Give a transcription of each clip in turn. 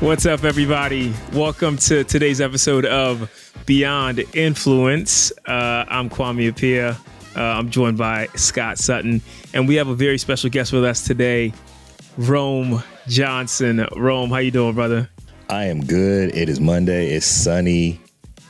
What's up, everybody? Welcome to today's episode of Beyond Influence. I'm Kwame Appiah. I'm joined by Scott Sutton, and we have a very special guest with us today, Rome Johnson. Rome, how you doing, brother? I am good. It is Monday. It's sunny.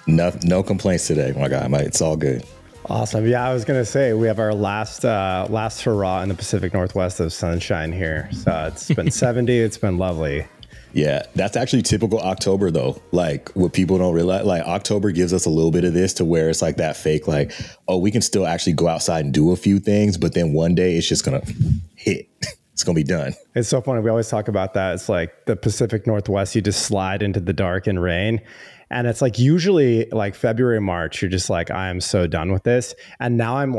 No complaints today. Oh my God, it's all good. Awesome. Yeah, I was going to say we have our last hurrah in the Pacific Northwest of sunshine here. So it's been 70. It's been lovely. Yeah, that's actually typical October, though. Like, what people don't realize, like, October gives us a little bit of this to where it's like that fake, like, oh, we can still actually go outside and do a few things, but then one day it's just going to hit. It's going to be done. It's so funny. We always talk about that. It's like the Pacific Northwest, you just slide into the dark and rain. And it's like usually like February, March, you're just like, I am so done with this. And now I'm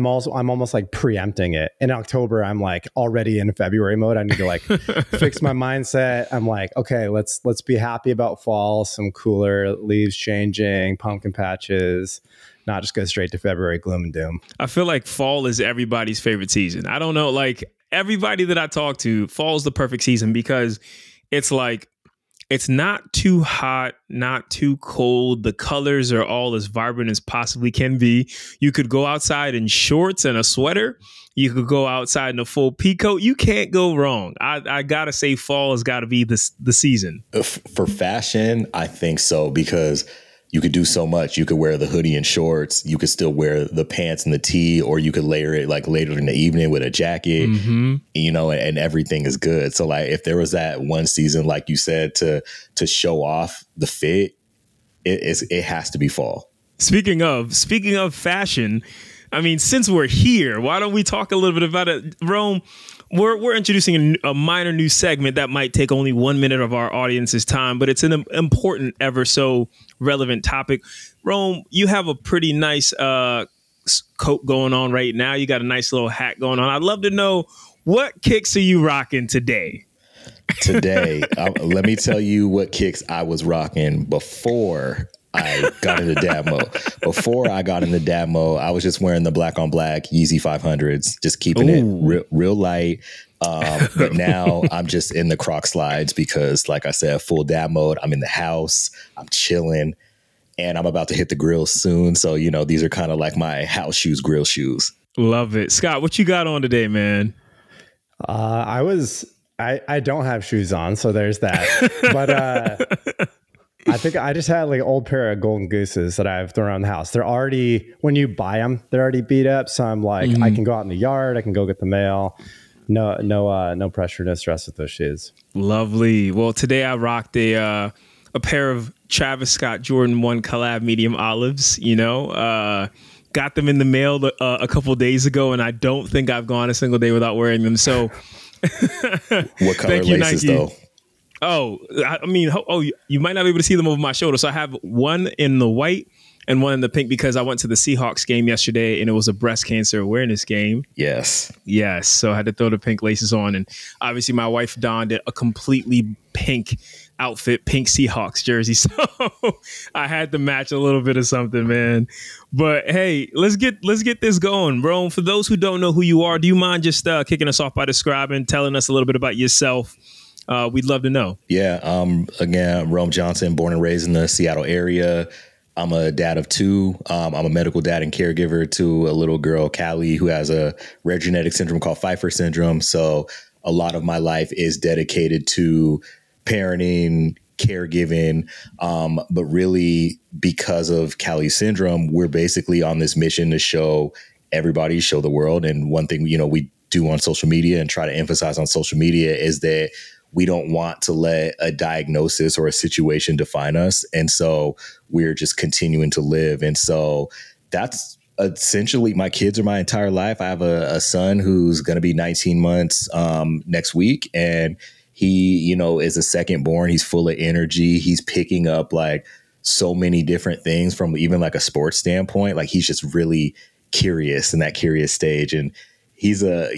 almost like preempting it. In October, I'm like already in February mode. I need to like fix my mindset. I'm like, okay, let's be happy about fall, some cooler leaves changing, pumpkin patches, not just go straight to February gloom and doom. I feel like fall is everybody's favorite season. I don't know, like everybody that I talk to, fall is the perfect season because it's like, it's not too hot, not too cold. The colors are all as vibrant as possibly can be. You could go outside in shorts and a sweater. You could go outside in a full peacoat. You can't go wrong. I got to say fall has got to be the season. For fashion, I think so, because you could do so much. You could wear the hoodie and shorts. You could still wear the pants and the tee, or you could layer it like later in the evening with a jacket, you know, and everything is good. So like if there was that one season, like you said, to show off the fit, it has to be fall. Speaking of fashion, I mean, since we're here, why don't we talk a little bit about it? Rome, we're introducing a minor new segment that might take only 1 minute of our audience's time, but it's an important, ever so relevant topic. Rome, you have a pretty nice coat going on right now. You got a nice little hat going on. I'd love to know, what kicks are you rocking today? Let me tell you what kicks I was rocking before I got into dad mode. Before I got into dad mode, I was just wearing the black on black Yeezy 500s, just keeping it real light. But now I'm just in the Croc slides because, like I said, full dad mode. I'm in the house, I'm chilling, and I'm about to hit the grill soon. So, you know, these are kind of like my house shoes, grill shoes. Love it. Scott, what you got on today, man? I don't have shoes on, so there's that. But I think I just had like an old pair of golden gooses that I've thrown around the house. They're already, when you buy them, they're already beat up. So I'm like, I can go out in the yard. I can go get the mail. No pressure, no stress with those shoes. Lovely. Well, today I rocked a pair of Travis Scott Jordan 1 collab medium olives, you know, got them in the mail a couple of days ago, and I don't think I've gone a single day without wearing them. So what color laces though? Oh, I mean, you might not be able to see them over my shoulder. So I have one in the white and one in the pink because I went to the Seahawks game yesterday and it was a breast cancer awareness game. Yes. So I had to throw the pink laces on. And obviously my wife donned a completely pink outfit, pink Seahawks jersey. So I had to match a little bit of something, man. But hey, let's get this going. Rome, for those who don't know who you are, do you mind just kicking us off by telling us a little bit about yourself? We'd love to know. Yeah. Again, Rome Johnson, born and raised in the Seattle area. I'm a dad of 2. I'm a medical dad and caregiver to a little girl, Callie, who has a rare genetic syndrome called Pfeiffer syndrome. So a lot of my life is dedicated to parenting, caregiving. But really, because of Callie's syndrome, we're basically on this mission to show everybody, show the world. And one thing, you know, we do on social media and try to emphasize on social media is that we don't want to let a diagnosis or a situation define us. And so we're just continuing to live. And so that's essentially, my kids are my entire life. I have a son who's going to be 19 months next week. And he, you know, is a second born. He's full of energy. He's picking up like so many different things from even like a sports standpoint. Like he's just really curious in that curious stage. And he's a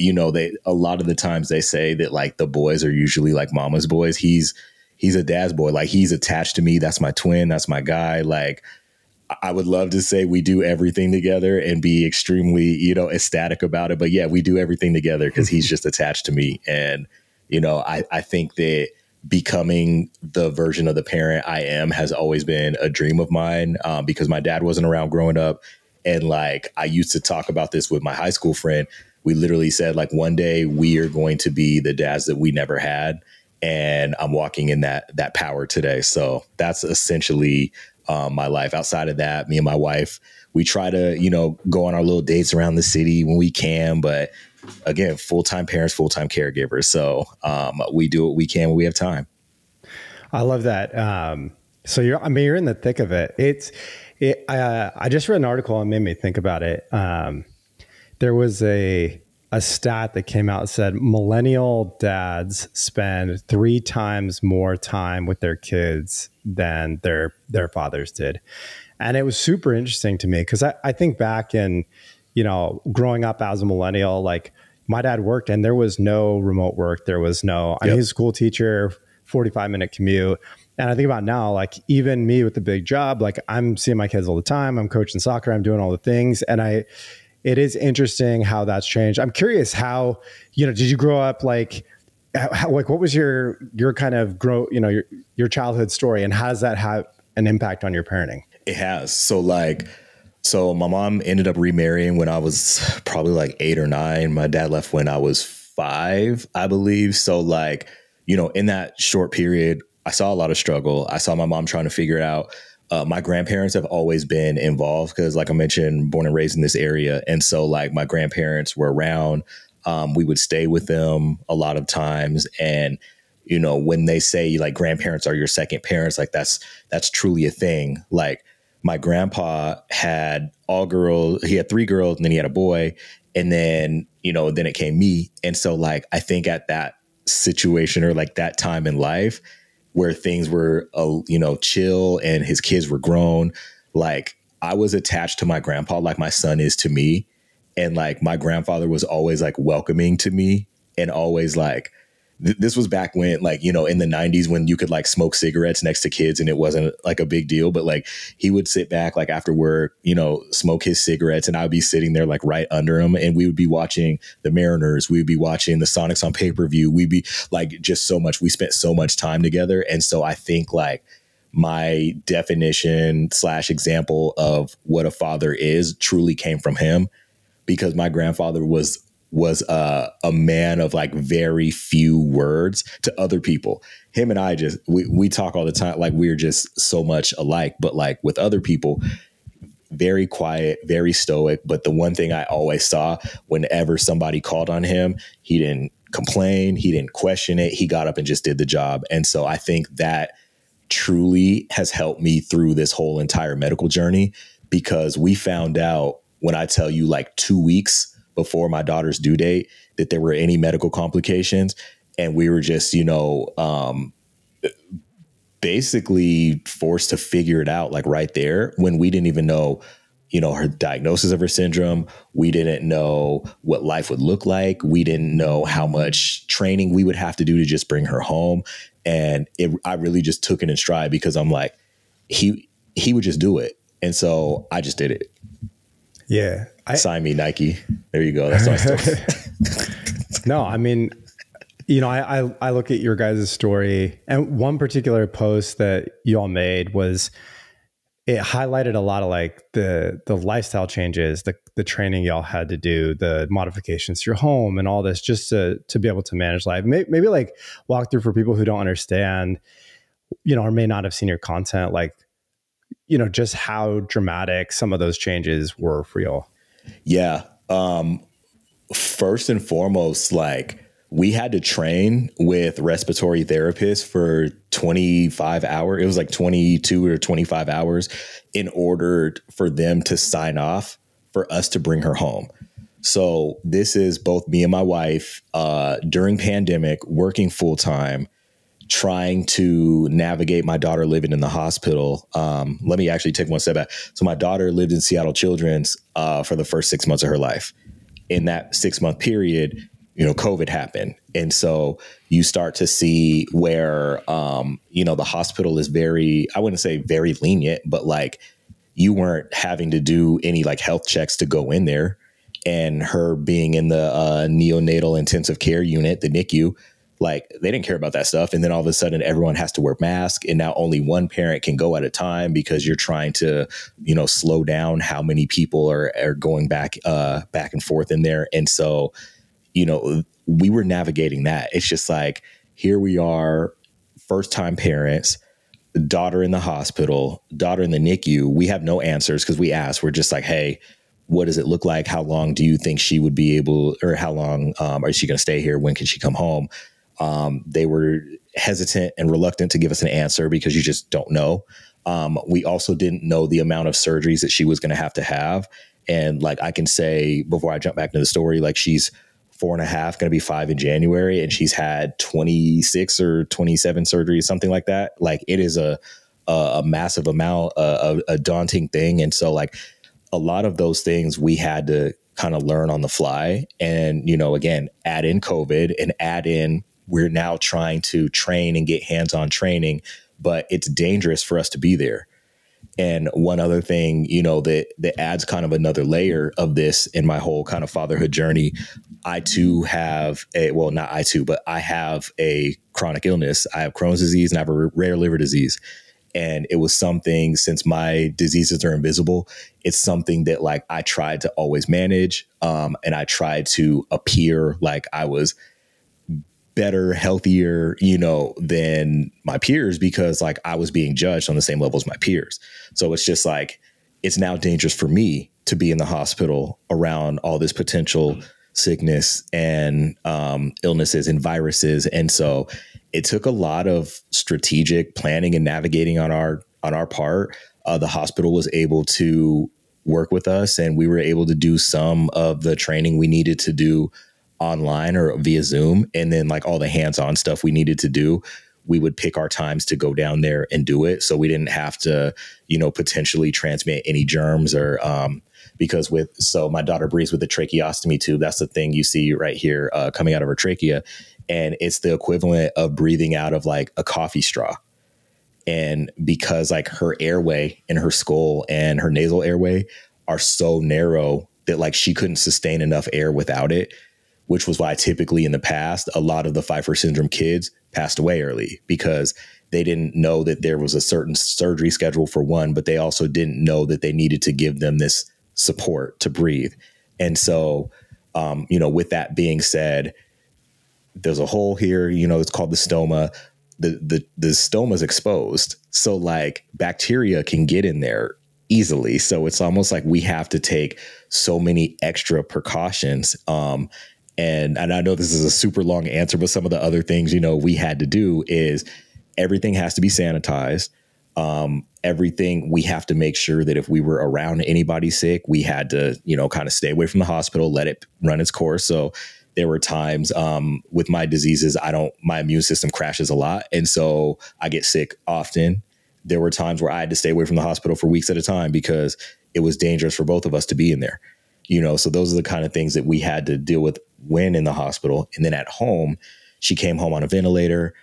lot of the times they say that like the boys are usually like mama's boys. He's a dad's boy. Like he's attached to me. That's my twin. That's my guy. Like I would love to say we do everything together and be extremely, you know, ecstatic about it. But yeah, we do everything together because he's just attached to me. And, you know, I think that becoming the version of the parent I am has always been a dream of mine, because my dad wasn't around growing up. And like, I used to talk about this with my high school friend. We literally said, like, one day we are going to be the dads that we never had. And I'm walking in that power today. So that's essentially my life. Outside of that, me and my wife, we try to, go on our little dates around the city when we can. But again, full-time parents, full-time caregivers. So we do what we can when we have time. I love that. So you're in the thick of it. I just read an article and made me think about it. There was a stat that came out that said millennial dads spend 3 times more time with their kids than their fathers did. And it was super interesting to me because I think back in, growing up as a millennial, like my dad worked and there was no remote work. There was no, I mean, he's a school teacher, 45-minute commute. And I think about now, like even me with the big job, like I'm seeing my kids all the time. I'm coaching soccer. I'm doing all the things. And it is interesting how that's changed. I'm curious how, did you grow up like what was your kind of your childhood story, and how does that have an impact on your parenting? It has. So my mom ended up remarrying when I was probably like 8 or 9. My dad left when I was 5, I believe. So like, in that short period, I saw a lot of struggle. I saw my mom trying to figure it out. My grandparents have always been involved because, like I mentioned, born and raised in this area. And so like my grandparents were around. We would stay with them a lot of times. And, when they say like grandparents are your second parents, like that's truly a thing. Like my grandpa had all girls. He had 3 girls and then he had a boy. And then, then it came me. And so like, I think at that situation or like that time in life where things were, chill and his kids were grown, like I was attached to my grandpa like my son is to me. And like my grandfather was always like welcoming to me and always like, this was back when like, in the 90s when you could like smoke cigarettes next to kids and it wasn't like a big deal. But like he would sit back like after work, smoke his cigarettes and I would be sitting there like right under him. And we would be watching the Mariners. We would be watching the Sonics on pay-per-view. We'd be like just so much. We spent so much time together. And so I think like my definition / example of what a father is truly came from him, because my grandfather was a man of like very few words to other people. Him and I just, we talk all the time. Like we're just so much alike, but like with other people, very quiet, very stoic. But the one thing I always saw whenever somebody called on him, he didn't complain. He didn't question it. He got up and just did the job. And so I think that truly has helped me through this whole entire medical journey, because we found out, when I tell you like 2 weeks before my daughter's due date, that there were any medical complications. And we were just, basically forced to figure it out like right there, when we didn't even know, her diagnosis of her syndrome. We didn't know what life would look like. We didn't know how much training we would have to do to just bring her home. And I really just took it in stride, because I'm like, he would just do it. And so I just did it. Yeah. Sign me, Nike. There you go. That's my story. No, I mean, I look at your guys' story, and one particular post that you all made was, it highlighted a lot of like the lifestyle changes, the training y'all had to do, the modifications to your home and all this, just to be able to manage life. Maybe like walk through for people who don't understand, or may not have seen your content, like, just how dramatic some of those changes were for y'all. Yeah. First and foremost, like we had to train with respiratory therapists for 25 hours. It was like 22 or 25 hours in order for them to sign off for us to bring her home. So this is both me and my wife during pandemic, working full time, trying to navigate my daughter living in the hospital. Let me actually take one step back. So my daughter lived in Seattle Children's for the first 6 months of her life. In that 6-month period, COVID happened. And so you start to see where, the hospital is very, I wouldn't say very lenient, but like you weren't having to do any like health checks to go in there. And her being in the neonatal intensive care unit, the NICU, Like they didn't care about that stuff. And then all of a sudden everyone has to wear masks, and now only one parent can go at a time because you're trying to, slow down how many people are going back and forth in there. And so, we were navigating that. It's just like, here we are, first time parents, daughter in the hospital, daughter in the NICU. We have no answers because we asked. We're just like, hey, what does it look like? How long do you think she would be able, or how long is she going to stay here? When can she come home? They were hesitant and reluctant to give us an answer because you just don't know. We also didn't know the amount of surgeries that she was going to have. And like, I can say before I jump back into the story, like she's 4.5, going to be 5 in January, and she's had 26 or 27 surgeries, something like that. Like it is a massive amount, a daunting thing. And so like a lot of those things we had to kind of learn on the fly. And, again, add in COVID and add in, we're now trying to train and get hands-on training, but it's dangerous for us to be there. And one other thing, that adds kind of another layer of this in my whole kind of fatherhood journey. I too have I have a chronic illness. I have Crohn's disease and I have a rare liver disease. And it was something, since my diseases are invisible, it's something that like I tried to always manage. And I tried to appear like I was better, healthier, than my peers, because like I was being judged on the same level as my peers. So it's just like, it's now dangerous for me to be in the hospital around all this potential sickness and illnesses and viruses. And so it took a lot of strategic planning and navigating on our part. The hospital was able to work with us, and we were able to do some of the training we needed to do online or via Zoom. And then like all the hands-on stuff we needed to do, we would pick our times to go down there and do it. So we didn't have to, potentially transmit any germs or, because so my daughter breathes with a tracheostomy tube. That's the thing you see right here coming out of her trachea. And it's the equivalent of breathing out of like a coffee straw. And because like her airway in her skull and her nasal airway are so narrow that like she couldn't sustain enough air without it, which was why typically in the past, a lot of the Pfeiffer syndrome kids passed away early because they didn't know that there was a certain surgery schedule for one, but they also didn't know that they needed to give them this support to breathe. And so, with that being said, there's a hole here, it's called the stoma. The stoma is exposed. So like bacteria can get in there easily. So it's almost like we have to take so many extra precautions. And I know this is a super long answer, but some of the other things, we had to do is everything has to be sanitized. Everything, we have to make sure that if we were around anybody sick, we had to, kind of stay away from the hospital, let it run its course. So there were times with my diseases, my immune system crashes a lot. And so I get sick often. There were times where I had to stay away from the hospital for weeks at a time because it was dangerous for both of us to be in there. So those are the kind of things that we had to deal with when in the hospital. And then at home, she came home on a ventilator.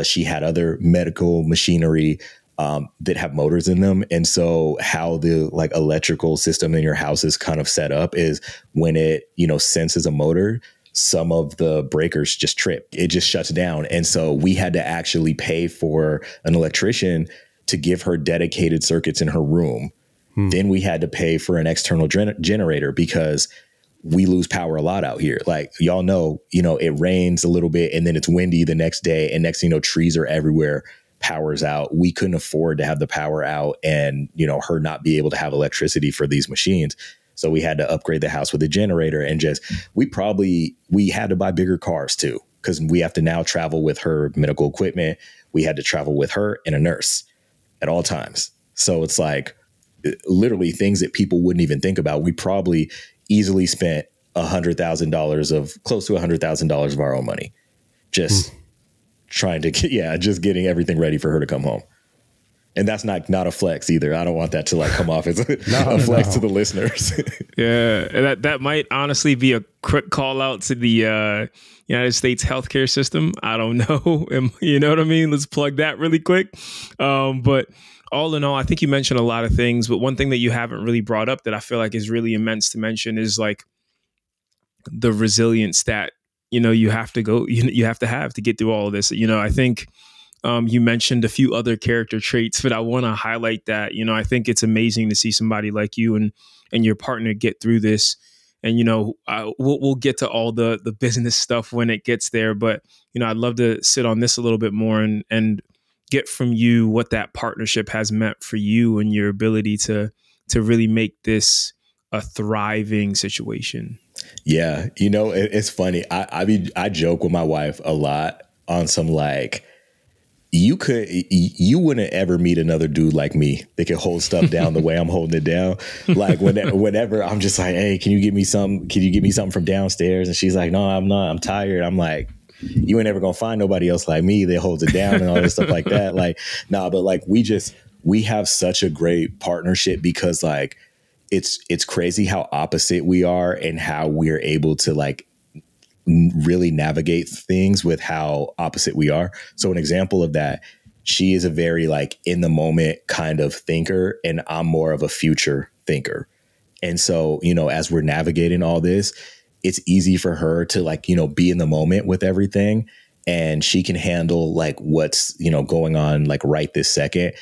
She had other medical machinery that have motors in them. And so how the like electrical system in your house is kind of set up is when it, senses a motor, some of the breakers just trip. It just shuts down. And so we had to actually pay for an electrician to give her dedicated circuits in her room. Then we had to pay for an external generator because we lose power a lot out here. Like y'all know, it rains a little bit and then it's windy the next day. And next thing you know, trees are everywhere, power's out. We couldn't afford to have the power out and, her not be able to have electricity for these machines. So we had to upgrade the house with a generator and we had to buy bigger cars too, because we have to now travel with her medical equipment. We had to travel with her and a nurse at all times. So it's like, literally things that people wouldn't even think about. We probably easily spent close to $100,000 of our own money, just trying to just getting everything ready for her to come home. And that's not a flex either. I don't want that to like come off as a flex to the listeners. Yeah, that might honestly be a quick call out to the United States healthcare system. I don't know. You know what I mean? Let's plug that really quick. But all in all, I think you mentioned a lot of things, but one thing that you haven't really brought up that I feel like is really immense to mention is like the resilience that, you have to go, you have to get through all of this. I think you mentioned a few other character traits, but I want to highlight that, I think it's amazing to see somebody like you and your partner get through this. And, we'll get to all the business stuff when it gets there. But, I'd love to sit on this a little bit more and get from you what that partnership has meant for you and your ability to really make this a thriving situation. Yeah. It's funny. I joke with my wife a lot on some like, you wouldn't ever meet another dude like me that can hold stuff down the way I'm holding it down. Like whenever I'm just like, hey, can you give me something from downstairs? And she's like, no, I'm not, I'm tired. I'm like, you ain't ever gonna find nobody else like me that holds it down and all this stuff like that. Like, nah, but like we have such a great partnership because like it's crazy how opposite we are and how we're able to like really navigate things with how opposite we are. So an example of that, she is a very like in the moment kind of thinker and I'm more of a future thinker. And so, as we're navigating all this, it's easy for her to like, be in the moment with everything. And she can handle like what's, going on like right this second,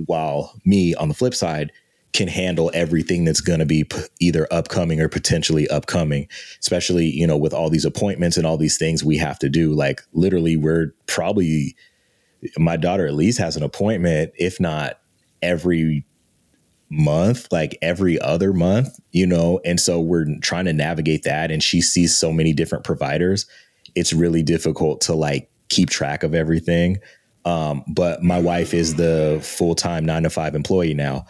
while me on the flip side can handle everything that's going to be either upcoming or potentially upcoming, especially, with all these appointments and all these things we have to do. Like literally my daughter at least has an appointment, if not every month, like every other month, and so we're trying to navigate that. And she sees so many different providers. It's really difficult to like keep track of everything. But my wife is the full-time 9-to-5 employee now.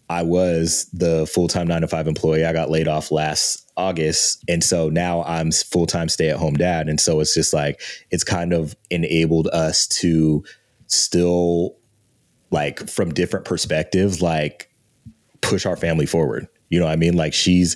I was the full-time 9-to-5 employee. I got laid off last August. And so now I'm full-time stay-at-home dad. And so it's just like, it's kind of enabled us to still like from different perspectives, like push our family forward. You know what I mean? Like she's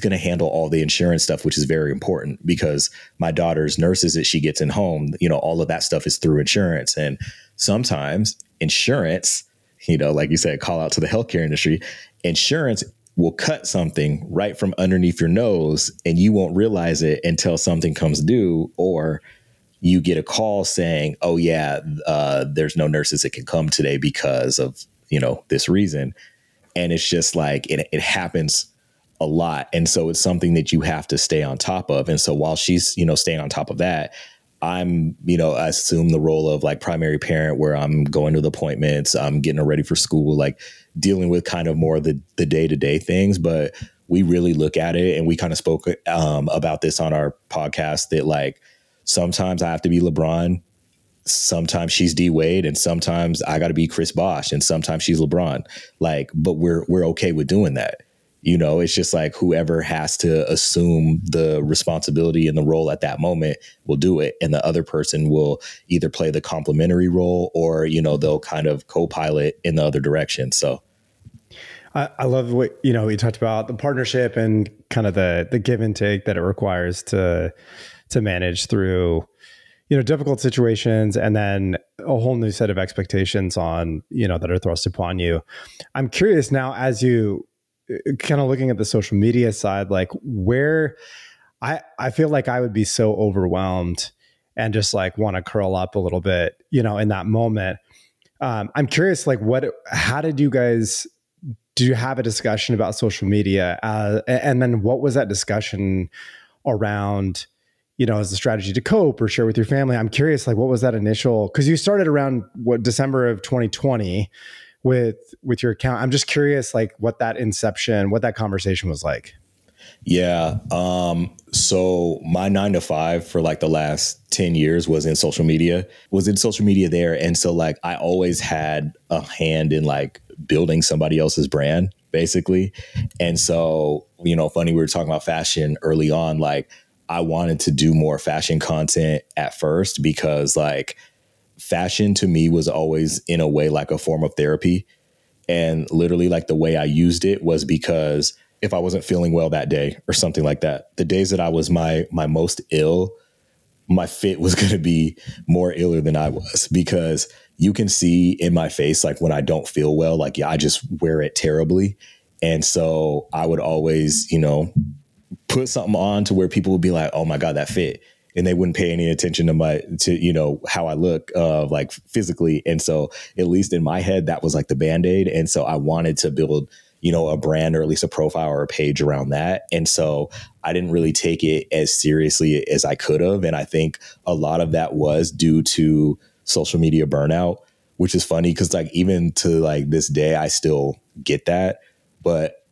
going to handle all the insurance stuff, which is very important because my daughter's nurses that she gets in home, all of that stuff is through insurance. And sometimes insurance, like you said, call out to the healthcare industry, insurance will cut something right from underneath your nose and you won't realize it until something comes due or you get a call saying, oh yeah, there's no nurses that can come today because of, this reason. And it's just like, it happens a lot. And so it's something that you have to stay on top of. And so while she's, staying on top of that, I'm, I assume the role of like primary parent where I'm going to the appointments, I'm getting her ready for school, like dealing with kind of more the day-to-day things. But we really look at it and we kind of spoke about this on our podcast that like, sometimes I have to be LeBron. Sometimes she's D Wade and sometimes I got to be Chris Bosh and sometimes she's LeBron. Like, but we're okay with doing that. It's just like whoever has to assume the responsibility and the role at that moment will do it. And the other person will either play the complementary role or, they'll kind of co-pilot in the other direction. So I love what, we talked about the partnership and kind of the give and take that it requires to manage through, difficult situations and then a whole new set of expectations on, that are thrust upon you. I'm curious now, as you kind of looking at the social media side, like where I feel like I would be so overwhelmed and just like want to curl up a little bit, in that moment. I'm curious, like how did you guys, do you have a discussion about social media? And then what was that discussion around, as a strategy to cope or share with your family? I'm curious, like what was that initial, because you started around December of 2020 with your account. I'm just curious, like what that conversation was like. Yeah. So my 9-to-5 for like the last 10 years was in social media there. And so like, I always had a hand in like building somebody else's brand basically. And so, funny, we were talking about fashion early on, like I wanted to do more fashion content at first because like fashion to me was always in a way like a form of therapy. And literally like the way I used it was because if I wasn't feeling well that day or something like that, the days that I was my most ill, my fit was going to be more iller than I was, because you can see in my face, like when I don't feel well, like, yeah, I just wear it terribly. And so I would always, put something on to where people would be like, oh my God, that fit. And they wouldn't pay any attention to how I look like physically. And so at least in my head, that was like the Band-Aid. And so I wanted to build, a brand or at least a profile or a page around that. And so I didn't really take it as seriously as I could have. And I think a lot of that was due to social media burnout, which is funny because like even to like this day, I still get that. But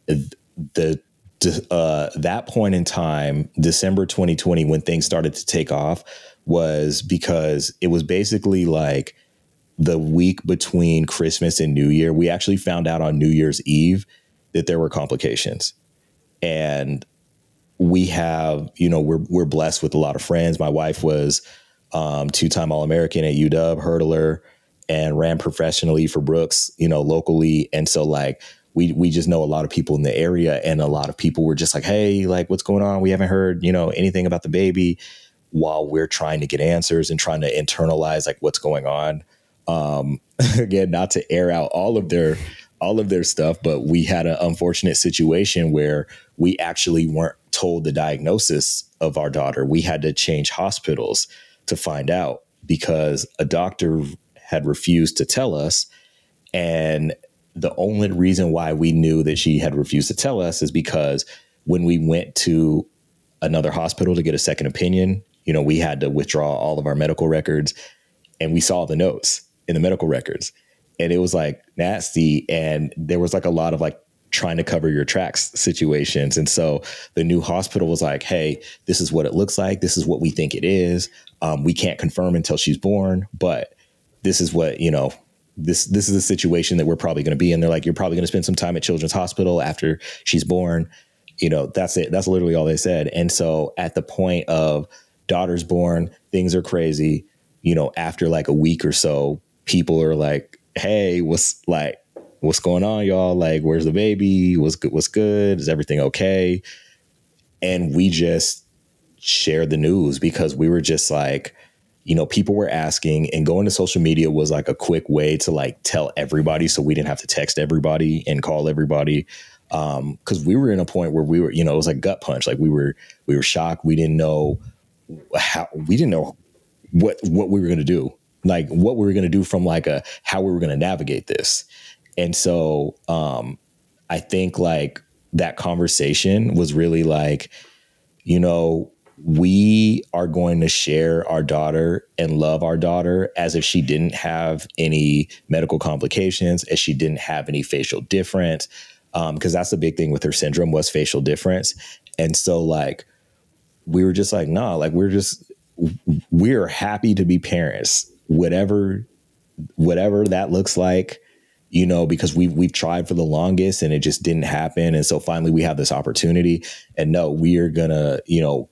that point in time, December 2020, when things started to take off, was because it was basically like the week between Christmas and New Year. We actually found out on New Year's Eve that there were complications. And we have, we're blessed with a lot of friends. My wife was two-time All-American at UW, hurdler, and ran professionally for Brooks, locally. And so like, we just know a lot of people in the area, and a lot of people were just like, hey, like, what's going on? We haven't heard, anything about the baby, while we're trying to get answers and trying to internalize like what's going on. Again, not to air out all of their stuff, but we had an unfortunate situation where we actually weren't told the diagnosis of our daughter. We had to change hospitals to find out because a doctor had refused to tell us. And the only reason why we knew that she had refused to tell us is because when we went to another hospital to get a second opinion, we had to withdraw all of our medical records, and we saw the notes in the medical records, and it was like nasty. And there was like a lot of like trying to cover your tracks situations. And so the new hospital was like, hey, this is what it looks like. This is what we think it is. We can't confirm until she's born, but this is what, this is a situation that we're probably going to be in. They're like, you're probably going to spend some time at Children's Hospital after she's born. That's it. That's literally all they said. And so at the point of daughter's born, things are crazy. After like a week or so, people are like, hey, what's going on, y'all? Like, where's the baby? What's good? Is everything okay? And we just shared the news because we were just like, people were asking, and going to social media was like a quick way to like tell everybody. So we didn't have to text everybody and call everybody. Cause we were in a point where we were, it was like gut punch. Like we were shocked. We didn't know what we were going to do, like what we were going to do from like how we were going to navigate this. And so, I think like that conversation was really like, we are going to share our daughter and love our daughter as if she didn't have any medical complications, as she didn't have any facial difference. Because that's the big thing with her syndrome was facial difference. And so like, we were just like, nah, like we're happy to be parents, whatever that looks like, because we've tried for the longest and it just didn't happen. And so finally we have this opportunity, and no, we are gonna,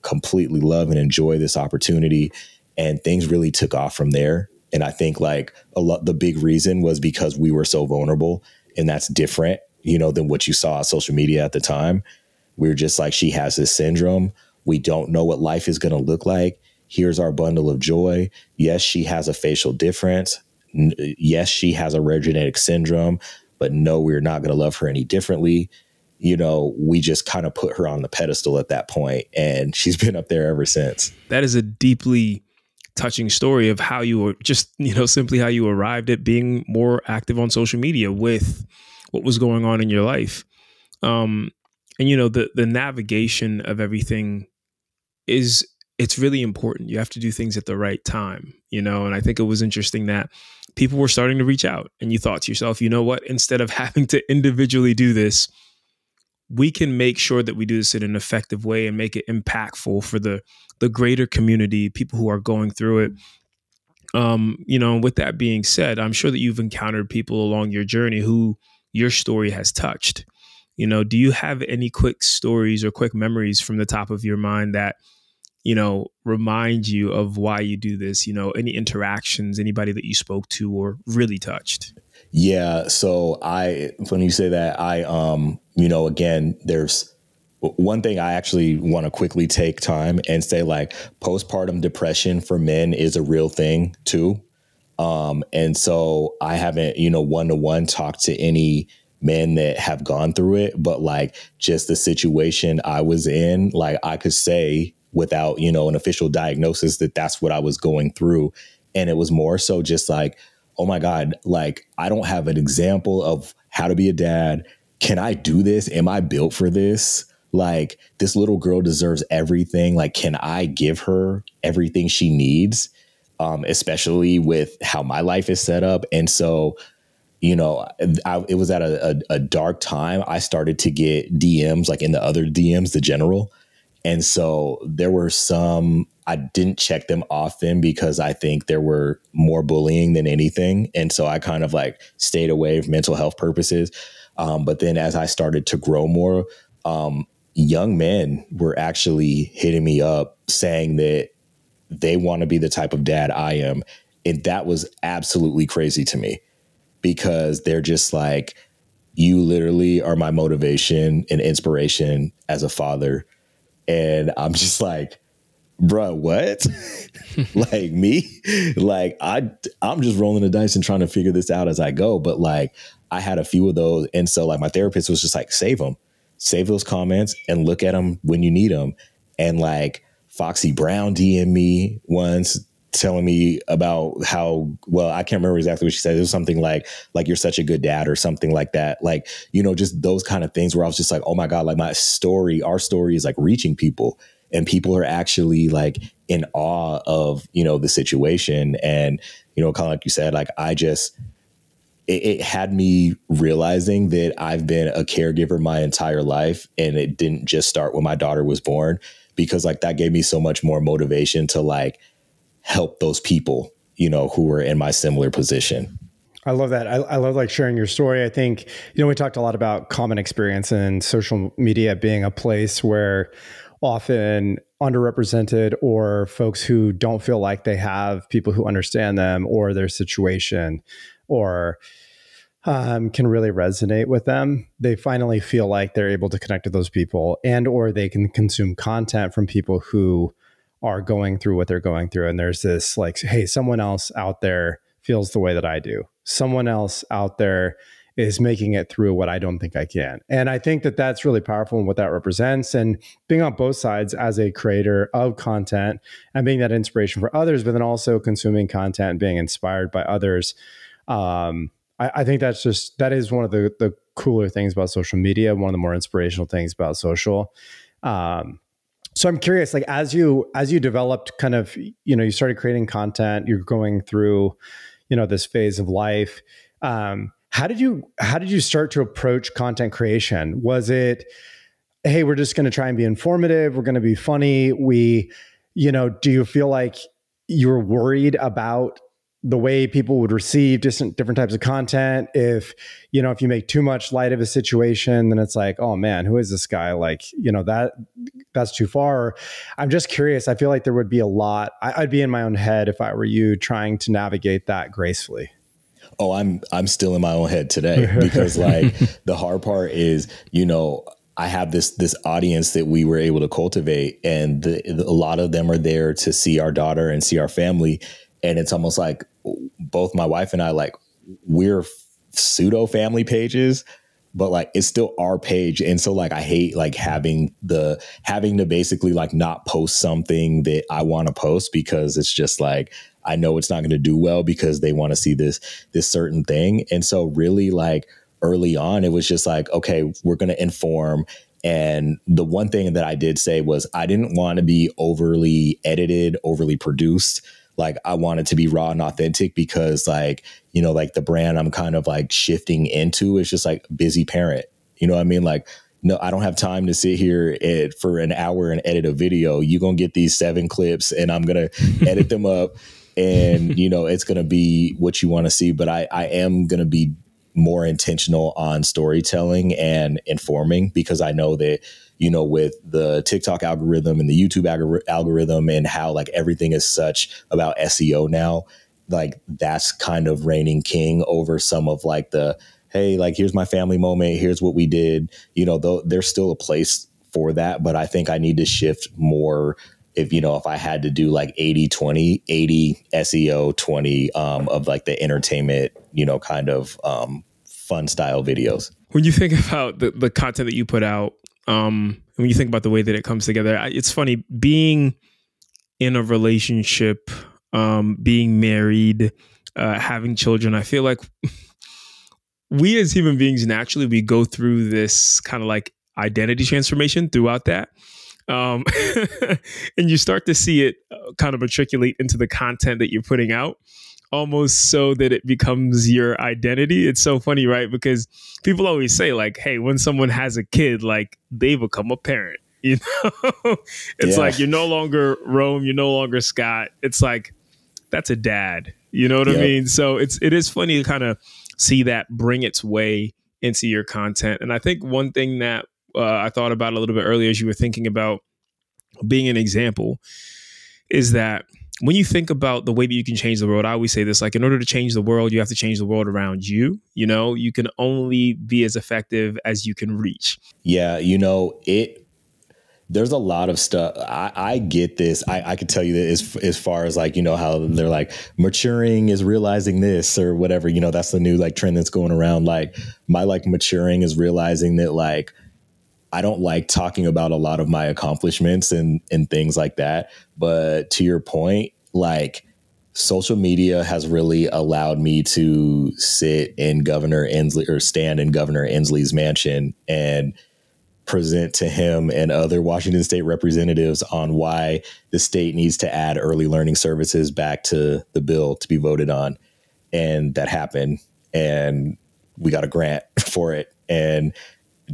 completely love and enjoy this opportunity. And things really took off from there. And I think like the big reason was because we were so vulnerable, and that's different, than what you saw on social media at the time. We were just like, she has this syndrome. We don't know what life is going to look like. Here's our bundle of joy. Yes, she has a facial difference. Yes, she has a rare genetic syndrome, but no, we're not going to love her any differently. We just kind of put her on the pedestal at that point, and she's been up there ever since. That is a deeply touching story of how you were just, simply how you arrived at being more active on social media with what was going on in your life. And, the navigation of everything it's really important. You have to do things at the right time, and I think it was interesting that people were starting to reach out, and you thought to yourself, you know what, instead of having to individually do this, we can make sure that we do this in an effective way and make it impactful for the greater community, people who are going through it. With that being said, I'm sure that you've encountered people along your journey who your story has touched. Do you have any quick stories or quick memories from the top of your mind that remind you of why you do this? Any interactions, anybody that you spoke to or really touched? Yeah. So when you say that, again, there's one thing I actually want to quickly take time and say, like, postpartum depression for men is a real thing too. And so I haven't, one-to-one talked to any men that have gone through it, but like just the situation I was in, like I could say without, you know, an official diagnosis that that's what I was going through. And it was more so just like, oh my God, like I don't have an example of how to be a dad. Can I do this? Am I built for this? Like this little girl deserves everything. Like, can I give her everything she needs? Especially with how my life is set up. And so, you know, it was at a dark time. I started to get DMs, like in the other DMs, the general. And so there were some, I didn't check them often because I think there were more bullying than anything. And so I kind of like stayed away for mental health purposes. But then as I started to grow more, young men were actually hitting me up saying that they want to be the type of dad I am. And that was absolutely crazy to me because they're just like, you literally are my motivation and inspiration as a father. And I'm just like, bruh, what? Like me? Like I'm just rolling the dice and trying to figure this out as I go. But like I had a few of those. And so like my therapist was just like, save them, save those comments and look at them when you need them. And like Foxy Brown DM'd me once telling me about how, well, I can't remember exactly what she said. It was something like you're such a good dad or something like that. Like, you know, just those kind of things where I was just like, oh my God, like our story is like reaching people and people are actually like in awe of, you know, the situation. And, you know, kind of like you said, like it had me realizing that I've been a caregiver my entire life. And it didn't just start when my daughter was born, because like that gave me so much more motivation to like help those people, you know, who were in my similar position. I love that. I love like sharing your story. I think, you know, we talked a lot about common experience and social media being a place where often underrepresented or folks who don't feel like they have people who understand them or their situation or can really resonate with them. They finally feel like they're able to connect with those people and or they can consume content from people who are going through what they're going through. And there's this like, hey, someone else out there feels the way that I do. Someone else out there is making it through what I don't think I can. And I think that that's really powerful in what that represents. And being on both sides as a creator of content and being that inspiration for others, but then also consuming content and being inspired by others. I think that is one of the cooler things about social media, one of the more inspirational things about social. So I'm curious, like as you developed kind of, you know, you started creating content, you're going through, you know, this phase of life. How did you start to approach content creation? Was it, hey, we're just going to try and be informative, we're going to be funny? You know, do you feel like you were worried about the way people would receive different types of content? If, you know, if you make too much light of a situation, then it's like, oh man, who is this guy? Like, you know, that's too far. I'm just curious. I feel like there would be a lot. I'd be in my own head if I were you trying to navigate that gracefully. Oh, I'm still in my own head today because like the hard part is, you know, I have this audience that we were able to cultivate and a lot of them are there to see our daughter and see our family. And it's almost like both my wife and I, like we're pseudo family pages, but like it's still our page. And so like I hate like having to basically like not post something that I want to post because it's just like I know it's not going to do well because they want to see this certain thing. And so really like early on, it was just like, okay, we're going to inform. And the one thing that I did say was I didn't want to be overly edited, overly produced. Like I wanted to be raw and authentic because like, you know, like the brand I'm kind of like shifting into is just like busy parent. You know what I mean? Like, no, I don't have time to sit here for an hour and edit a video. You're going to get these 7 clips and I'm going to edit them up and, you know, it's going to be what you want to see. But I am going to be more intentional on storytelling and informing because I know that, you know, with the TikTok algorithm and the YouTube algorithm and how like everything is such about SEO now, like that's kind of reigning king over some of like the, hey, like here's my family moment, here's what we did, you know, though there's still a place for that. But I think I need to shift more if I had to do like 80-20, 80 SEO, 20 of like the entertainment, you know, kind of fun style videos. When you think about the content that you put out, when you think about the way that it comes together, it's funny being in a relationship, being married, having children. I feel like we as human beings, naturally, we go through this kind of like identity transformation throughout that. And you start to see it kind of matriculate into the content that you're putting out, almost so that it becomes your identity. It's so funny, right? Because people always say like, hey, when someone has a kid, like they become a parent, you know? It's like, you're no longer Rome, you're no longer Scott. It's like, that's a dad, you know what I mean? So it is funny to kind of see that bring its way into your content. And I think one thing that I thought about a little bit earlier as you were thinking about being an example is that when you think about the way that you can change the world, I always say this, like in order to change the world, you have to change the world around you. You know, you can only be as effective as you can reach. Yeah. You know, there's a lot of stuff. I get this. I could tell you that as far as like, you know, how they're like maturing is realizing this or whatever, you know, that's the new like trend that's going around. Like my like maturing is realizing that like, I don't like talking about a lot of my accomplishments and things like that. But to your point, like social media has really allowed me to sit in Governor Inslee or stand in Governor Inslee's mansion and present to him and other Washington state representatives on why the state needs to add early learning services back to the bill to be voted on. And that happened. And we got a grant for it. And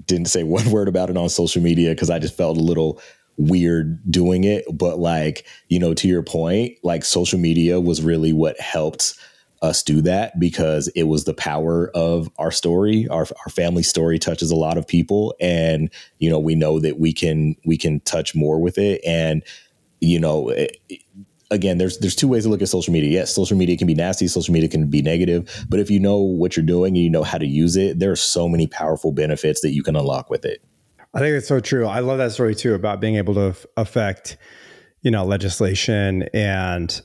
didn't say one word about it on social media because I just felt a little weird doing it. But like, you know, to your point, like social media was really what helped us do that because it was the power of our story. Our family story touches a lot of people. And, you know, we know that we can touch more with it. And, you know, again, there's two ways to look at social media. Yes, social media can be nasty. Social media can be negative. But if you know what you're doing and you know how to use it, there are so many powerful benefits that you can unlock with it. I think it's so true. I love that story too about being able to affect, you know, legislation and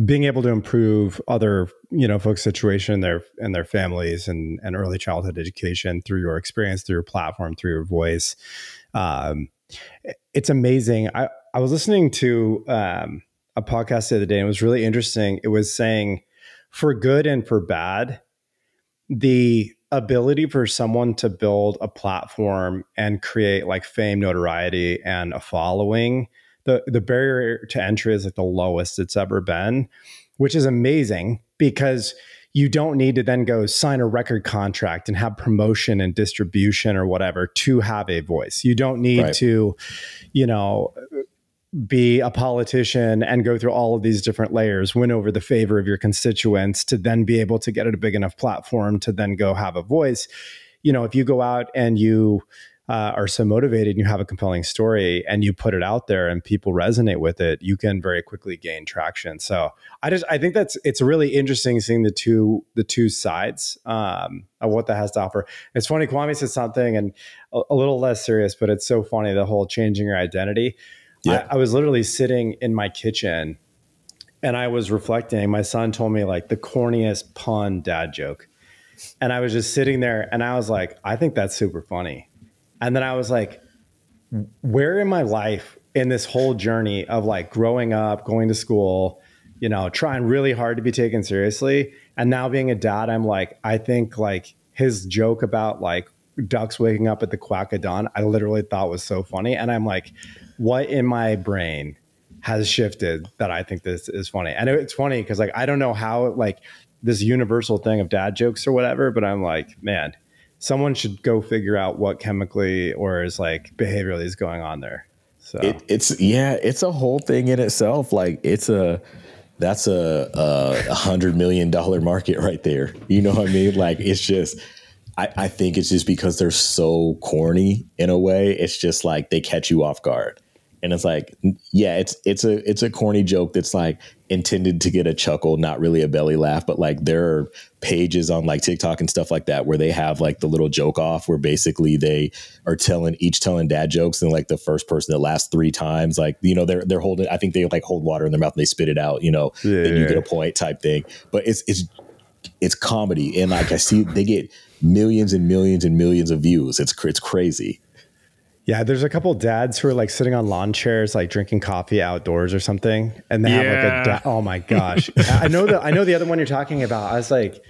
being able to improve other, you know, folks' situation and their families and early childhood education through your experience, through your platform, through your voice. It's amazing. I was listening to a podcast the other day and it was really interesting. It was saying for good and for bad, the ability for someone to build a platform and create like fame, notoriety, and a following, the barrier to entry is like the lowest it's ever been, which is amazing because you don't need to then go sign a record contract and have promotion and distribution or whatever to have a voice. You don't need to, you know, be a politician and go through all of these different layers, win over the favor of your constituents to then be able to get a big enough platform to then go have a voice. You know, if you go out and you are so motivated and you have a compelling story and you put it out there and people resonate with it, you can very quickly gain traction. So I think it's really interesting seeing the two sides of what that has to offer. It's funny, Kwame said something and a little less serious, but it's so funny, the whole changing your identity. Yeah. I was literally sitting in my kitchen and I was reflecting. My son told me like the corniest pun dad joke. And I was just sitting there and I was like, I think that's super funny. And then I was like, where in my life in this whole journey of like growing up, going to school, you know, trying really hard to be taken seriously. And now being a dad, I'm like, I think like his joke about like ducks waking up at the quack of dawn, I literally thought was so funny. And I'm like, what in my brain has shifted that I think this is funny? And it's funny because like, I don't know how like this universal thing of dad jokes or whatever, but I'm like, man, someone should go figure out what chemically or is like behaviorally is going on there. So it's a whole thing in itself. Like that's a $100 million market right there. You know what I mean? Like it's just, I think it's just because they're so corny in a way. It's just like they catch you off guard. And it's like, yeah, it's a corny joke that's like intended to get a chuckle, not really a belly laugh. But like there are pages on like TikTok and stuff like that where they have like the little joke off where basically they are telling dad jokes and like the first person that lasts 3 times, like, you know, they're holding, I think they like hold water in their mouth and they spit it out, you know, then you get a point type thing. But it's comedy. And like I see they get millions and millions and millions of views. It's crazy. Yeah, there's a couple dads who are like sitting on lawn chairs, like drinking coffee outdoors or something, and they have like oh my gosh, I know the other one you're talking about. I was like,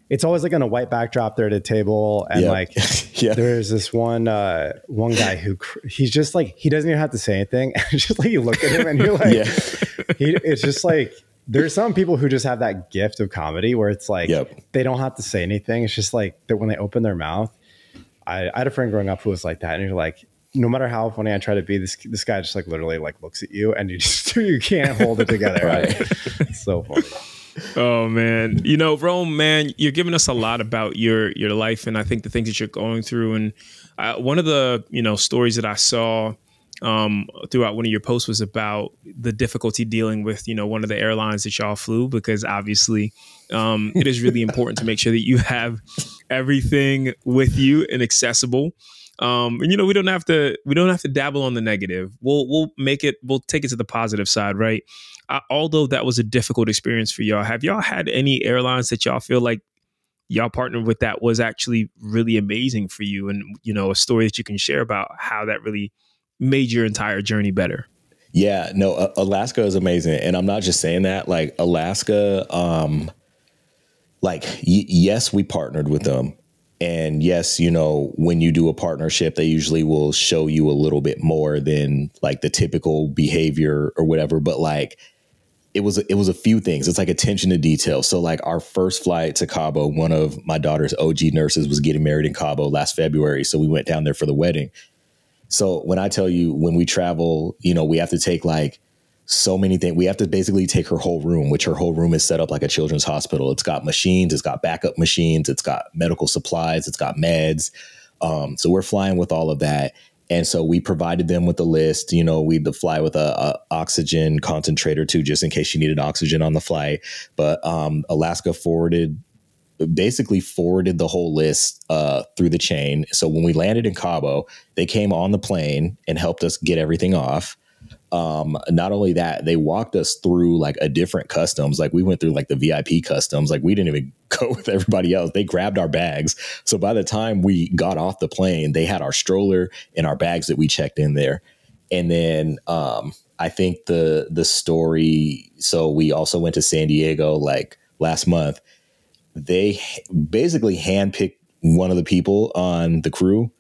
it's always like on a white backdrop there at a table, and like there's this one guy who he's just like, he doesn't even have to say anything. It's just like you look at him and you're like, it's just like, there's some people who just have that gift of comedy where it's like they don't have to say anything. It's just like that when they open their mouth. I had a friend growing up who was like that, and you're like, no matter how funny I try to be, this guy just like literally like looks at you and you can't hold it together. Right? It's so funny. Oh man, you know, Rome, man, you're giving us a lot about your life, and I think the things that you're going through. And one of the stories that I saw throughout one of your posts was about the difficulty dealing with one of the airlines that y'all flew, because obviously it is really important to make sure that you have everything with you and accessible. And we don't have to dabble on the negative. We'll take it to the positive side, right? Although that was a difficult experience for y'all, have y'all had any airlines that y'all feel like y'all partnered with that was actually really amazing for you, and a story that you can share about how that really made your entire journey better? Yeah, no, Alaska is amazing, and I'm not just saying that. Like Alaska, yes, we partnered with them. And yes, when you do a partnership, they usually will show you a little bit more than like the typical behavior or whatever. But like, it was a few things. It's like attention to detail. So like our first flight to Cabo, one of my daughter's OG nurses was getting married in Cabo last February. So we went down there for the wedding. So when I tell you, when we travel, we have to take like so many things. We have to basically take her whole room, which her whole room is set up like a children's hospital. It's got machines, it's got backup machines, it's got medical supplies, it's got meds. So we're flying with all of that. And so we provided them with a list. We'd fly with a oxygen concentrator too, just in case she needed oxygen on the flight. But Alaska basically forwarded the whole list through the chain. So when we landed in Cabo, they came on the plane and helped us get everything off. Not only that, they walked us through like a different customs. Like we went through like the VIP customs. Like we didn't even go with everybody else. They grabbed our bags. So by the time we got off the plane, they had our stroller and our bags that we checked in there. And then I think the story. So we also went to San Diego like last month. They basically handpicked one of the people on the crew.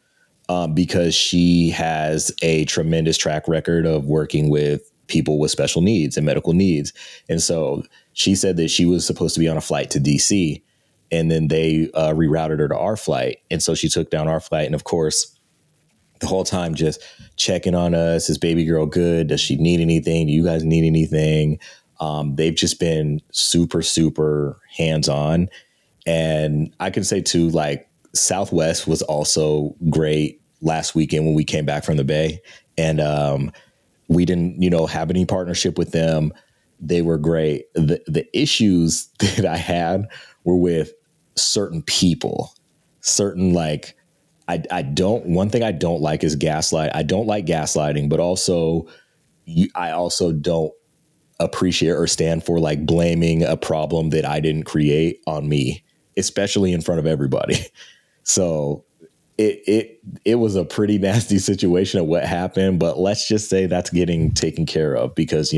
Because she has a tremendous track record of working with people with special needs and medical needs. And so she said that she was supposed to be on a flight to DC, and then they rerouted her to our flight. And so she took down our flight. And of course, the whole time just checking on us. Is baby girl good? Does she need anything? Do you guys need anything? They've just been super, super hands-on. And I can say too, like, Southwest was also great last weekend when we came back from the Bay, and we didn't, have any partnership with them. They were great. The issues that I had were with certain people, one thing I don't like is gaslight. I don't like gaslighting, but also I also don't appreciate or stand for like blaming a problem that I didn't create on me, especially in front of everybody. So it was a pretty nasty situation of what happened, but let's just say that's getting taken care of because,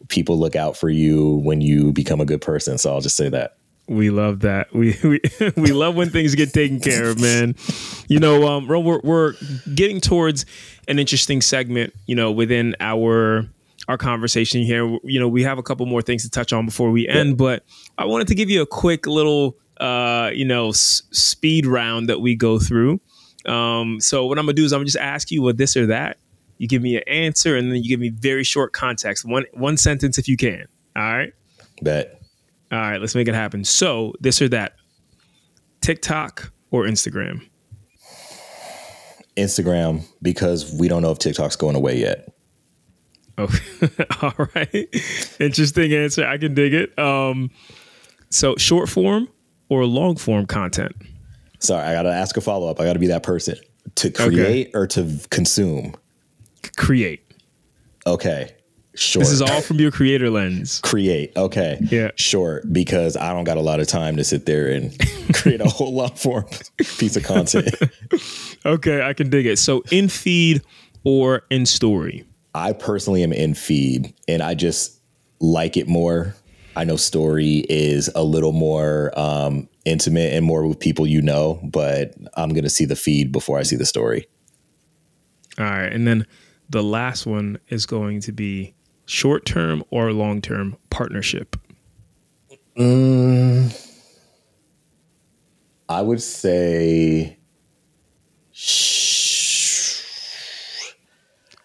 people look out for you when you become a good person. So I'll just say that. We love that. We love when things get taken care of, man. Ron, we're getting towards an interesting segment, within our conversation here. We have a couple more things to touch on before we end, but I wanted to give you a quick little speed round that we go through. So what I'm gonna do is I'm gonna just ask you this or that. You give me an answer, and then you give me very short context. One sentence if you can. All right. Bet. All right, let's make it happen. So this or that, TikTok or Instagram? Instagram, because we don't know if TikTok's going away yet. Oh, all right. Interesting answer. I can dig it. So short form or long form content? Sorry, I got to ask a follow-up. I got to be that person. To create or to consume? Create. Okay. Short. This is all from your creator lens. Create. Okay. Yeah. Short, because I don't got a lot of time to sit there and create a whole long form piece of content. Okay, I can dig it. So in feed or in story? I personally am in feed, and I just like it more. I know story is a little more intimate and more with people you know, but I'm going to see the feed before I see the story. All right. And then the last one is going to be short-term or long-term partnership. I would say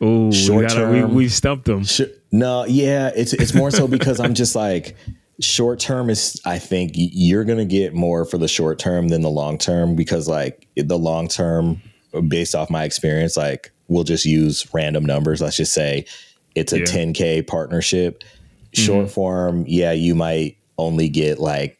Oh, short-term. We've stumped them. No, yeah, it's more so because I'm just like, short term is, I think you're going to get more for the short term than the long term, because like the long term, based off my experience, like we'll just use random numbers. Let's just say it's a 10K partnership. Short form, yeah, you might only get like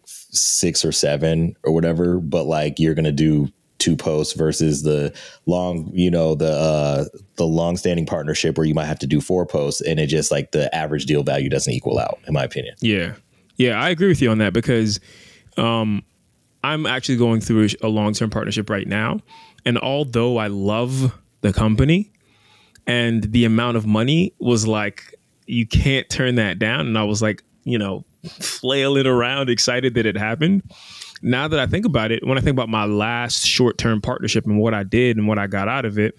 6 or 7 or whatever, but like you're going to do 2 posts versus the long, the long standing partnership where you might have to do 4 posts, and it just like the average deal value doesn't equal out, in my opinion. Yeah. Yeah, I agree with you on that, because I'm actually going through a long-term partnership right now. And although I love the company, and the amount of money was like, you can't turn that down. And I was like, flailing around, excited that it happened. Now that I think about it, when I think about my last short-term partnership and what I did and what I got out of it,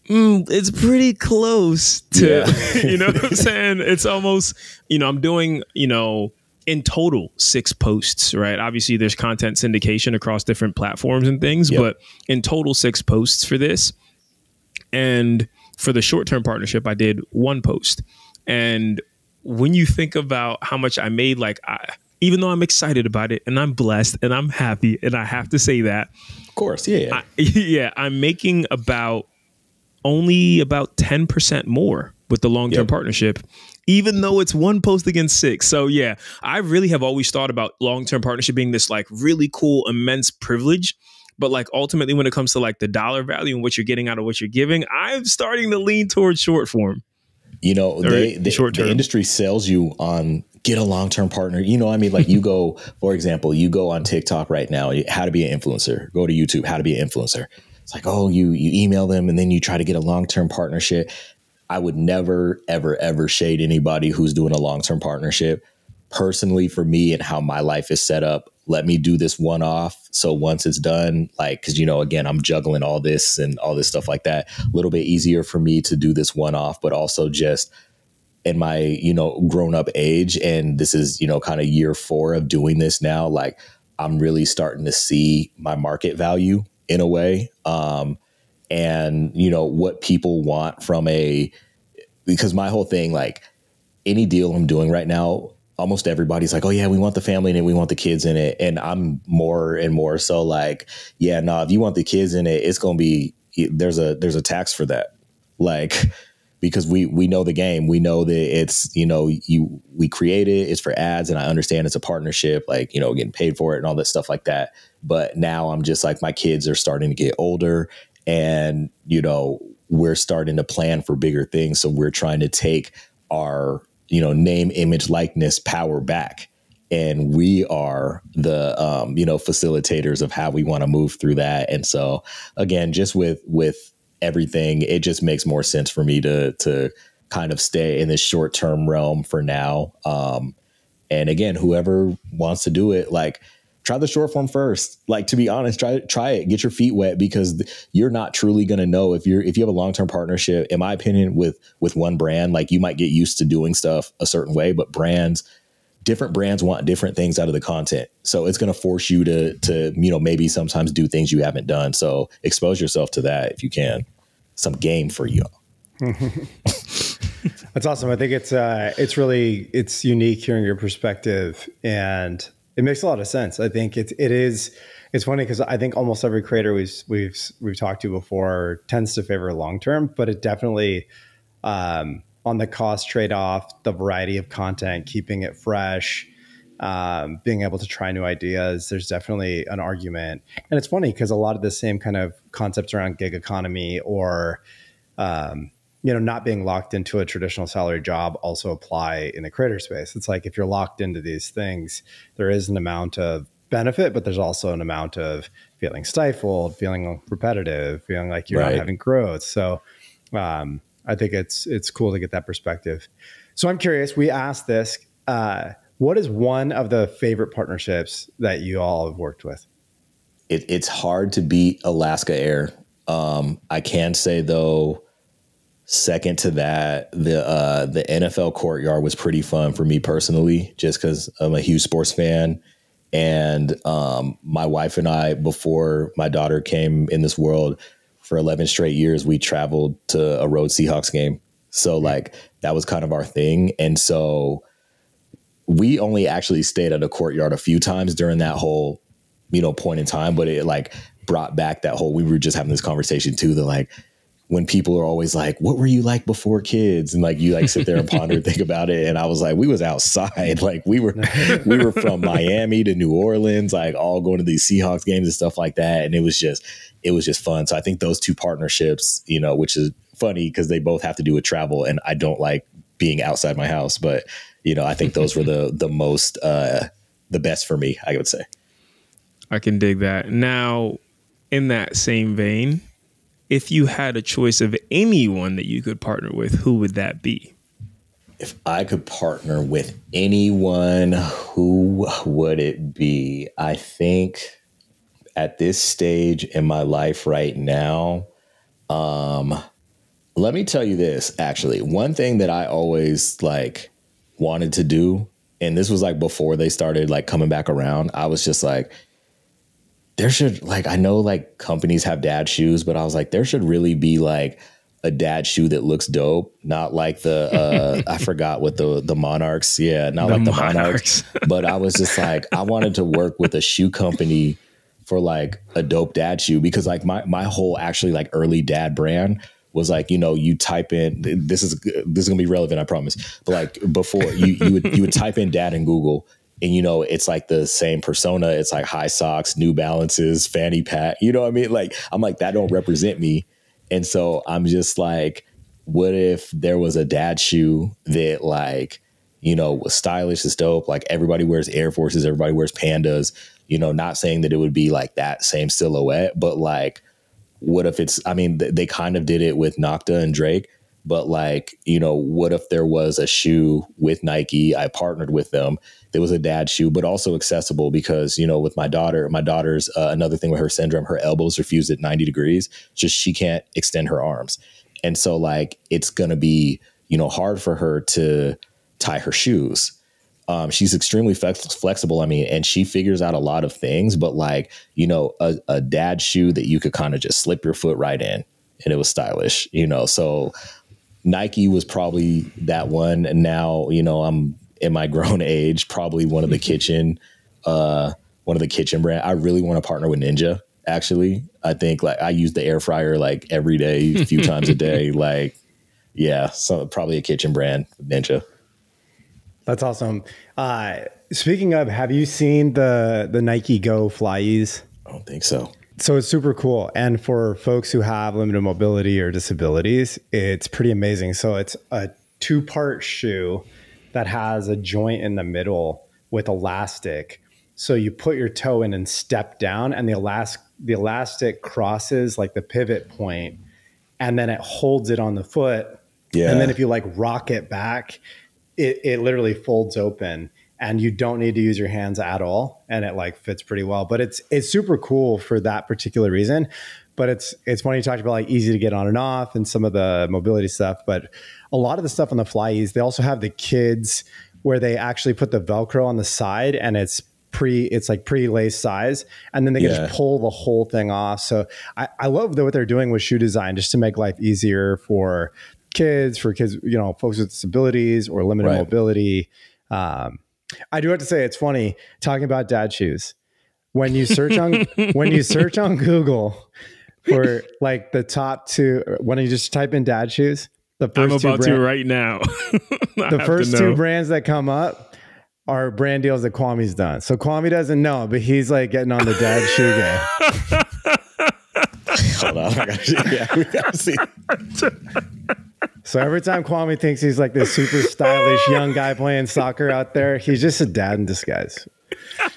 it's pretty close to, you know what I'm saying? It's almost, I'm doing, in total 6 posts, right? Obviously there's content syndication across different platforms and things, but in total 6 posts for this. And for the short-term partnership, I did 1 post. And when you think about how much I made, like even though I'm excited about it and I'm blessed and I'm happy, and I have to say that, of course, yeah, I'm making only about 10% more with the long-term partnership, even though it's 1 post against 6. So yeah, I really have always thought about long-term partnership being this like really cool, immense privilege. But like ultimately, when it comes to like the dollar value and what you're getting out of what you're giving, I'm starting to lean towards short form. The industry sells you on get a long-term partner. Like you go, for example, you go on TikTok right now, how to be an influencer, go to YouTube, how to be an influencer. It's like, oh, you email them and then you try to get a long-term partnership. I would never, ever, ever shade anybody who's doing a long-term partnership. Personally, for me and how my life is set up, let me do this one-off. So once it's done, like, because, again, I'm juggling all this and all this stuff like that. A little bit easier for me to do this one-off, but also just in my, grown-up age. And this is, kind of year 4 of doing this now. Like, I'm really starting to see my market value in a way. And, what people want from because my whole thing, like any deal I'm doing right now, almost everybody's like, oh yeah, we want the family in it. We want the kids in it. And I'm more and more so like, yeah, no, if you want the kids in it, it's going to be, there's a tax for that. Like, because we know the game. We know that it's, we create it, it's for ads, and I understand it's a partnership, like, getting paid for it and all that stuff like that. But now I'm just like, my kids are starting to get older, and, we're starting to plan for bigger things. So we're trying to take our, name, image, likeness power back. And we are the, facilitators of how we want to move through that. And so, again, just with everything, it just makes more sense for me to kind of stay in this short-term realm for now. And again, whoever wants to do it, like, try the short form first. Like, to be honest, try it, get your feet wet, because you're not truly going to know if you have a long-term partnership, in my opinion, with one brand. Like, you might get used to doing stuff a certain way, but different brands want different things out of the content. So it's going to force you to, maybe sometimes do things you haven't done. So expose yourself to that if you can. Some game for you. That's awesome. I think it's unique hearing your perspective, and it makes a lot of sense. I think it's funny because I think almost every creator we've talked to before tends to favor long-term, but it definitely, on the cost trade-off, the variety of content, keeping it fresh, being able to try new ideas, there's definitely an argument. And it's funny because a lot of the same kind of concepts around gig economy or, not being locked into a traditional salary job also apply in the creator space. It's like, if you're locked into these things, there is an amount of benefit, but there's also an amount of feeling stifled, feeling repetitive, feeling like you're not having growth. So I think it's cool to get that perspective. So I'm curious, we asked this, what is one of the favorite partnerships that you all have worked with? It's hard to beat Alaska Air. I can say though, second to that, the NFL Courtyard was pretty fun for me personally, just because I'm a huge sports fan. And my wife and I, before my daughter came in this world, for 11 straight years, we traveled to a road Seahawks game. So like that was kind of our thing. And so we only actually stayed at a Courtyard a few times during that whole, point in time. But it like brought back that whole, we were just having this conversation too, that like, when people are always like, what were you like before kids? And like, you like sit there and ponder and think about it. And I was like, we was outside. Like we were from Miami to New Orleans, like all going to these Seahawks games and stuff like that. And it was just fun. So I think those two partnerships, which is funny because they both have to do with travel, and I don't like being outside my house, but I think those were the most, the best for me, I would say. I can dig that. Now, in that same vein, if you had a choice of anyone that you could partner with, who would that be? If I could partner with anyone, who would it be? I think at this stage in my life right now, let me tell you this, actually. One thing that I always like wanted to do, and this was like before they started like coming back around, I was just like, there should, like, I know like companies have dad shoes, but I was like, there should really be like a dad shoe that looks dope. Not like the, I forgot what the Monarchs. Yeah. Not like the Monarchs, but I was just like, I wanted to work with a shoe company for like a dope dad shoe, because like my whole actually like early dad brand was like, you type in, this is gonna be relevant, I promise. But like before you would type in dad in Google, and, it's like the same persona. It's like high socks, New Balances, fanny pack. You know what I mean? Like, I'm like, that don't represent me. And so I'm just like, what if there was a dad shoe that like, was stylish, is dope. Like everybody wears Air Forces, everybody wears Pandas, not saying that it would be like that same silhouette, but like, what if it's, they kind of did it with Nocta and Drake. But like, what if there was a shoe with Nike? I partnered with them. There was a dad shoe, but also accessible because, with my daughter's another thing with her syndrome, her elbows are fused at 90 degrees. Just she can't extend her arms. And so like, it's going to be, hard for her to tie her shoes. She's extremely flexible. And she figures out a lot of things, but like, a dad shoe that you could kind of just slip your foot right in and it was stylish, so Nike was probably that one. And now, I'm in my grown age, probably one of the kitchen brand. I really want to partner with Ninja. Actually, I think like I use the air fryer like every day, a few times a day. Like, yeah, so probably a kitchen brand, Ninja. That's awesome. Speaking of, have you seen the Nike Go Flyees? I don't think so. So it's super cool. And for folks who have limited mobility or disabilities, it's pretty amazing. So it's a 2-part shoe that has a joint in the middle with elastic. So you put your toe in and step down, and the elastic crosses like the pivot point, and then it holds it on the foot. Yeah. And then if you like rock it back, it literally folds open. And you don't need to use your hands at all. And it like fits pretty well, but it's super cool for that particular reason. But it's funny, you talked about like easy to get on and off and some of the mobility stuff, but a lot of the stuff on the Flyees, they also have the kids where they actually put the Velcro on the side and it's like pre-laced size. And then they can just pull the whole thing off. So I love what they're doing with shoe design just to make life easier for kids, folks with disabilities or limited mobility. I do have to say, it's funny talking about dad shoes. When you search on Google for like the top 2, when you just type in dad shoes, the first I'm about to right now. The first 2 brands that come up are brand deals that Kwame's done. So Kwame doesn't know, but he's like getting on the dad shoe game. Hold on, we gotta see. So every time Kwame thinks he's like this super stylish young guy playing soccer out there, he's just a dad in disguise. What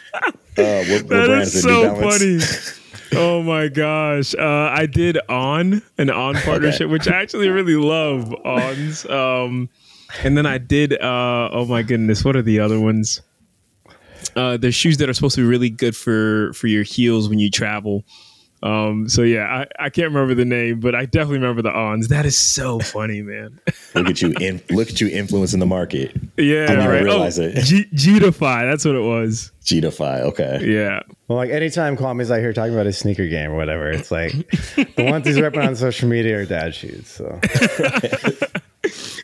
That brand is is it? New so Balance? funny. Oh my gosh. I did an On partnership, which I actually really love Ons. And then I did, oh my goodness, what are the other ones? There's shoes that are supposed to be really good for your heels when you travel. So yeah, I can't remember the name, but I definitely remember the Ons. That is so funny, man. Look at you influencing the market. Yeah, I didn't right. realize it. Jeetify, that's what it was. Jeetify, okay. Yeah. Well, like anytime Kwame's out here talking about his sneaker game or whatever, it's like the ones he's repping on social media are dad shoes. So.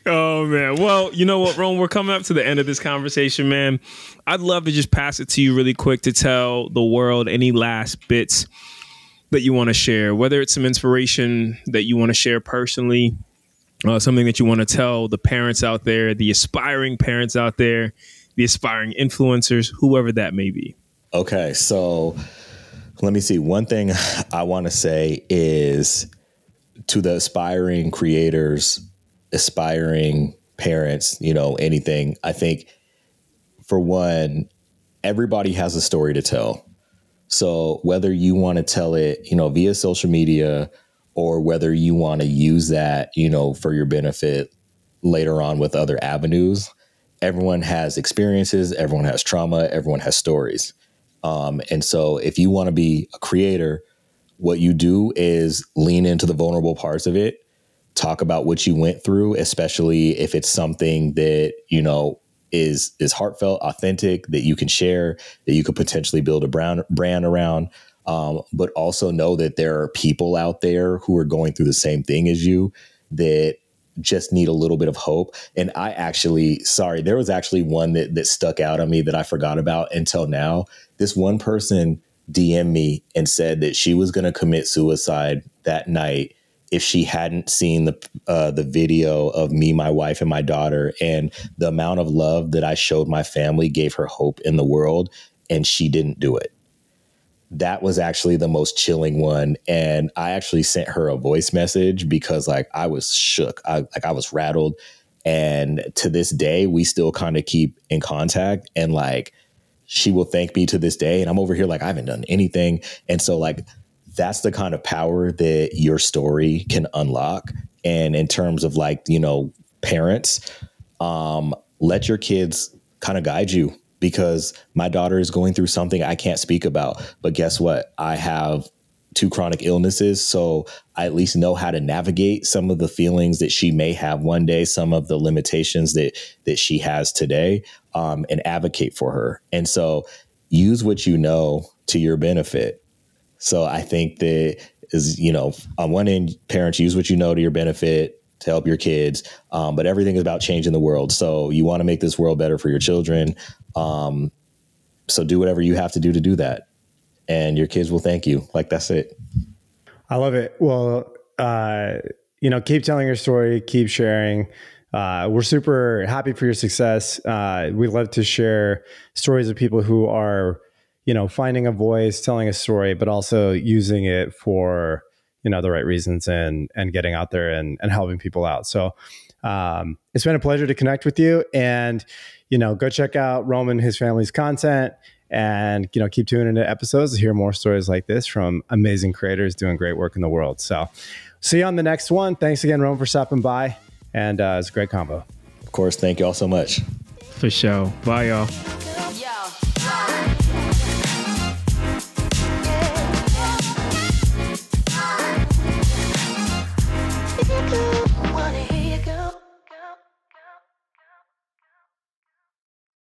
Oh man. Well, you know what, Rome, we're coming up to the end of this conversation, man. I'd love to just pass it to you really quick to tell the world any last bits that you want to share, whether it's some inspiration that you want to share personally, something that you want to tell the parents out there, the aspiring parents out there, the aspiring influencers, whoever that may be. Okay, so let me see. One thing I want to say is to the aspiring creators, aspiring parents, anything. I think, for one, everybody has a story to tell. So whether you want to tell it, via social media, or whether you want to use that, for your benefit later on with other avenues, everyone has experiences, everyone has trauma, everyone has stories. And so if you want to be a creator, what you do is lean into the vulnerable parts of it, talk about what you went through, especially if it's something that, is heartfelt, authentic, that you can share, that you could potentially build a brand around. But also know that there are people out there who are going through the same thing as you that just need a little bit of hope. And there was actually one that stuck out on me that I forgot about until now. This one person DM'd me and said that she was going to commit suicide that night if she hadn't seen the video of me, my wife, and my daughter, and the amount of love that I showed my family gave her hope in the world, and she didn't do it. That was actually the most chilling one. And I actually sent her a voice message because I was shook. I was rattled. And to this day, we still kind of keep in contact, and she will thank me to this day. And I'm over here I haven't done anything. And so that's the kind of power that your story can unlock. And in terms of parents, let your kids kind of guide you, because my daughter is going through something I can't speak about. But guess what? I have 2 chronic illnesses, so I at least know how to navigate some of the feelings that she may have one day, some of the limitations that she has today, and advocate for her. And so use what you know to your benefit. So I think that is, on one end, parents, use what you know to your benefit to help your kids. But everything is about changing the world. So you want to make this world better for your children. So do whatever you have to do that. And your kids will thank you. That's it. I love it. Well, keep telling your story, keep sharing. We're super happy for your success. We love to share stories of people who are, finding a voice, telling a story, but also using it for, the right reasons and getting out there and helping people out. So it's been a pleasure to connect with you, and, go check out Roman, his family's content, and, keep tuning into episodes to hear more stories like this from amazing creators doing great work in the world. So see you on the next one. Thanks again, Roman, for stopping by. And it's a great combo. Of course. Thank you all so much. For sure. Bye, y'all. Wanna hear you go.